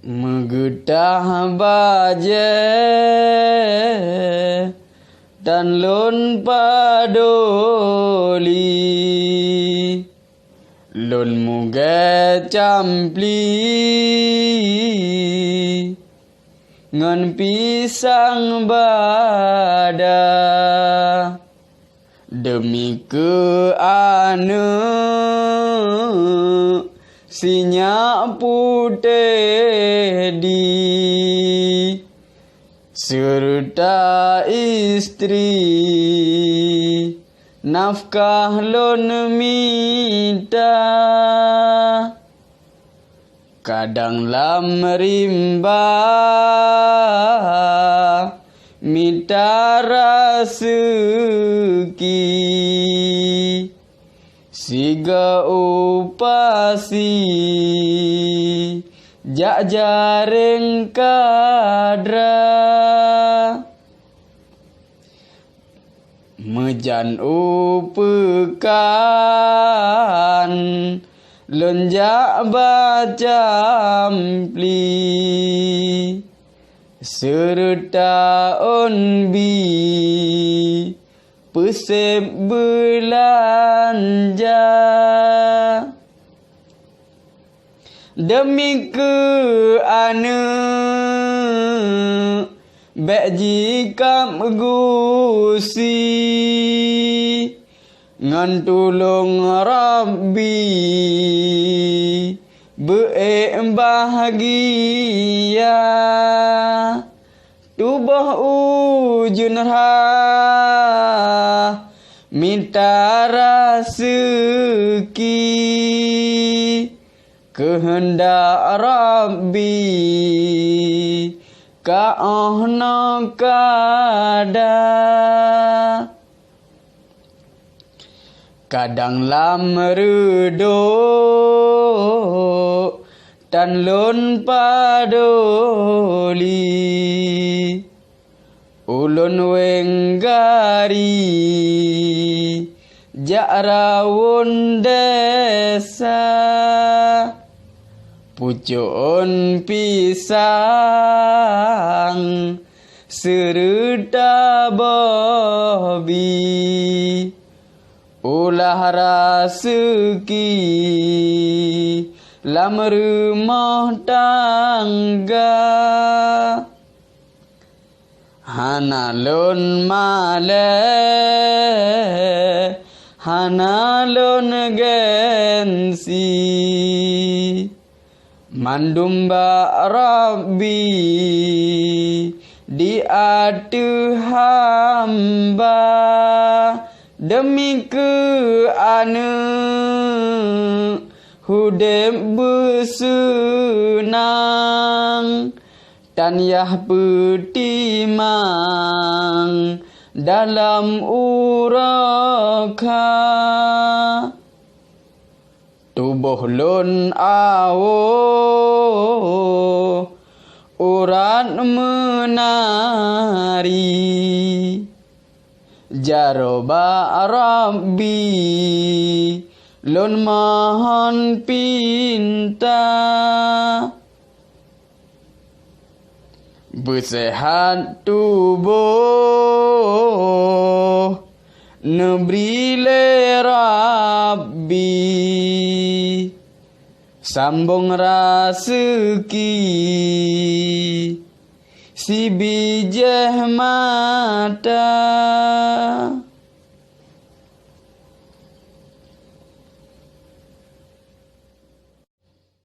Menggetah baje dan lon padoli lon muge campli ngan pisang bada demi ke anu sinyak putih di serta istri nafkah lon minta kadang lam rimba minta rezeki siga upasi jak jaring kadra mejan upekan lonjak bacampli serta onbi pesep belanja demi ke anu bek jikam gusi ngan tulung Rabbi beek bahagia tubuh ujun minta rezeki kehendak Rabbi ka'ahna kada kadang lam redo tan lon padoli ulun wenggari jak rawon desa pucuk pisang serta bobi ulah rezeki lam rumah tangga hana lon male hana lon gensi mandumba Rabbi di atu hamba demi ke anu hudep bersenang dan yah petimang dalam uraka tubuh lon awo urat menari jaroba Rabbi lon mohon pinta bersehat tubuh nebri le Rabbi sambung rezeki si bijah mata